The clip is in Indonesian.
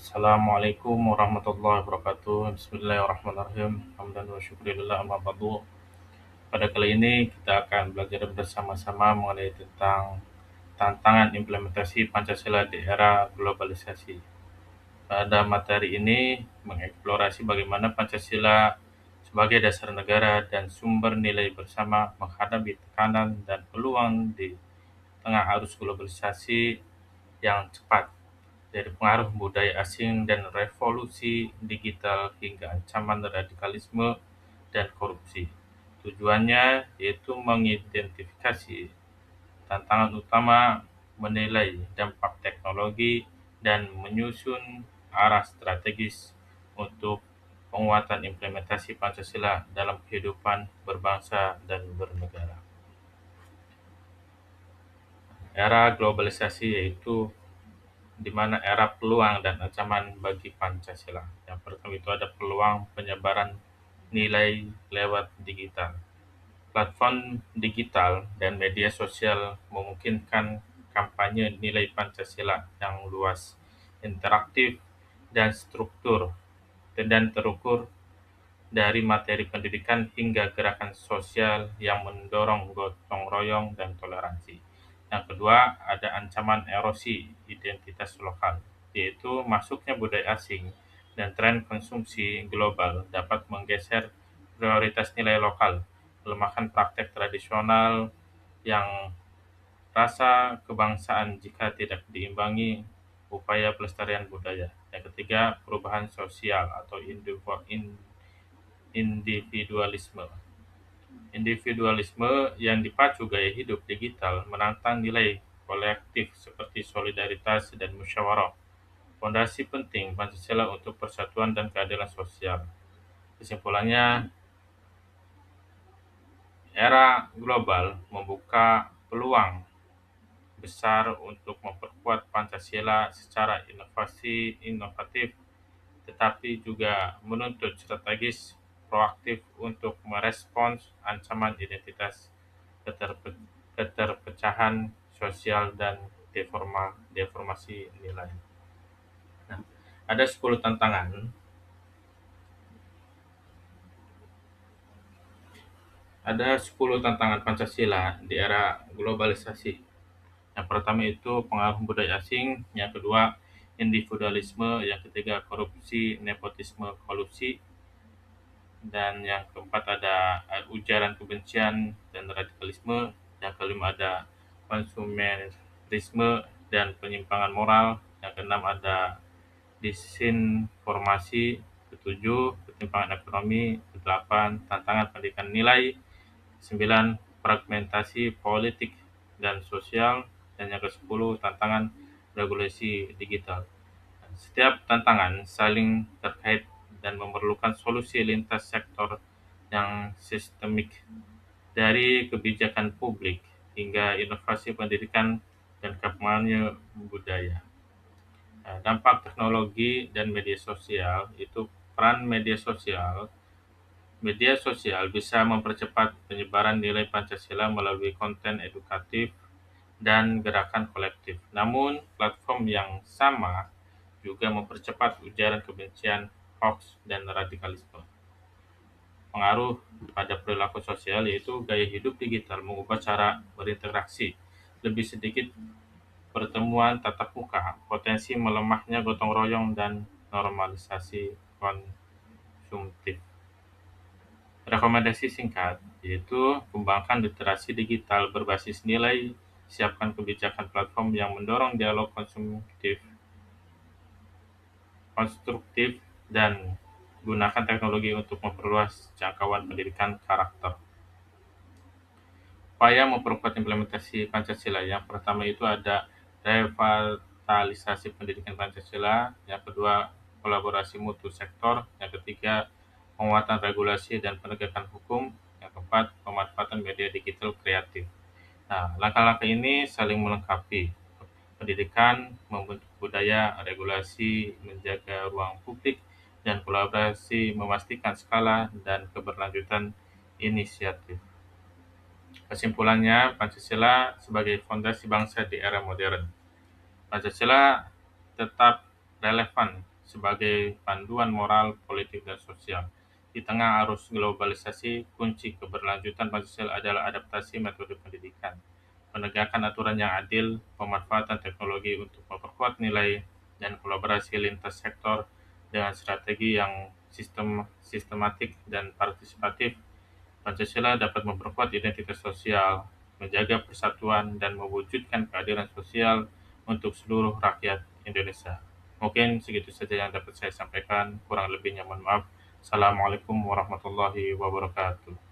Assalamualaikum warahmatullahi wabarakatuh. Bismillahirrahmanirrahim. Hamdan wa syukurillah amma ba'du. Pada kali ini kita akan belajar bersama-sama mengenai tentang tantangan implementasi Pancasila di era globalisasi. Pada materi ini mengeksplorasi bagaimana Pancasila sebagai dasar negara dan sumber nilai bersama menghadapi tekanan dan peluang di tengah arus globalisasi yang cepat, dari pengaruh budaya asing dan revolusi digital hingga ancaman radikalisme dan korupsi. Tujuannya yaitu mengidentifikasi tantangan utama, menilai dampak teknologi, dan menyusun arah strategis untuk penguatan implementasi Pancasila dalam kehidupan berbangsa dan bernegara. Era globalisasi yaitu di mana era peluang dan ancaman bagi Pancasila. Yang pertama itu ada peluang penyebaran nilai lewat digital. Platform digital dan media sosial memungkinkan kampanye nilai Pancasila yang luas, interaktif, dan struktur dan terukur, dari materi pendidikan hingga gerakan sosial yang mendorong gotong royong dan toleransi. Yang kedua, ada ancaman erosi identitas lokal, yaitu masuknya budaya asing dan tren konsumsi global dapat menggeser prioritas nilai lokal, melemahkan praktek tradisional yang rasa kebangsaan jika tidak diimbangi upaya pelestarian budaya. Yang ketiga, perubahan sosial atau individualisme. Individualisme yang dipacu gaya hidup digital menantang nilai kolektif seperti solidaritas dan musyawarah, fondasi penting Pancasila untuk persatuan dan keadilan sosial. Kesimpulannya, era global membuka peluang besar untuk memperkuat Pancasila secara inovatif, tetapi juga menuntut strategis proaktif untuk merespons ancaman identitas, keterpecahan sosial, dan deformasi nilai. Nah, ada 10 tantangan. Ada 10 tantangan Pancasila di era globalisasi. Yang pertama itu pengaruh budaya asing, yang kedua individualisme, yang ketiga korupsi, nepotisme, kolusi, dan yang keempat ada ujaran kebencian dan radikalisme, yang kelima ada konsumerisme dan penyimpangan moral, yang keenam ada disinformasi, ketujuh ketimpangan ekonomi, kedelapan tantangan pendidikan nilai, sembilan fragmentasi politik dan sosial, dan yang ke-10 tantangan regulasi digital. Setiap tantangan saling terkait dan memerlukan solusi lintas sektor yang sistemik, dari kebijakan publik hingga inovasi pendidikan dan kampanye budaya. Dampak teknologi dan media sosial itu peran media sosial. Media sosial bisa mempercepat penyebaran nilai Pancasila melalui konten edukatif dan gerakan kolektif. Namun, platform yang sama juga mempercepat ujaran kebencian, hoax, dan radikalisme. Pengaruh pada perilaku sosial yaitu gaya hidup digital mengubah cara berinteraksi. Lebih sedikit pertemuan tatap muka, potensi melemahnya gotong royong, dan normalisasi konsumtif. Rekomendasi singkat yaitu kembangkan literasi digital berbasis nilai, siapkan kebijakan platform yang mendorong dialog konstruktif, dan gunakan teknologi untuk memperluas jangkauan pendidikan karakter. Upaya memperkuat implementasi Pancasila, yang pertama itu ada revitalisasi pendidikan Pancasila, yang kedua kolaborasi mutu sektor, yang ketiga penguatan regulasi dan penegakan hukum, yang keempat pemanfaatan media digital kreatif. Nah, langkah-langkah ini saling melengkapi. Pendidikan membentuk budaya, regulasi menjaga ruang publik, dan kolaborasi memastikan skala dan keberlanjutan inisiatif. Kesimpulannya, Pancasila sebagai fondasi bangsa di era modern. Pancasila tetap relevan sebagai panduan moral, politik, dan sosial. Di tengah arus globalisasi, kunci keberlanjutan Pancasila adalah adaptasi metode pendidikan, penegakan aturan yang adil, pemanfaatan teknologi untuk memperkuat nilai, dan kolaborasi lintas sektor dengan strategi yang sistematik dan partisipatif. Pancasila dapat memperkuat identitas sosial, menjaga persatuan, dan mewujudkan keadilan sosial untuk seluruh rakyat Indonesia. Mungkin segitu saja yang dapat saya sampaikan, kurang lebihnya mohon maaf. Assalamualaikum warahmatullahi wabarakatuh.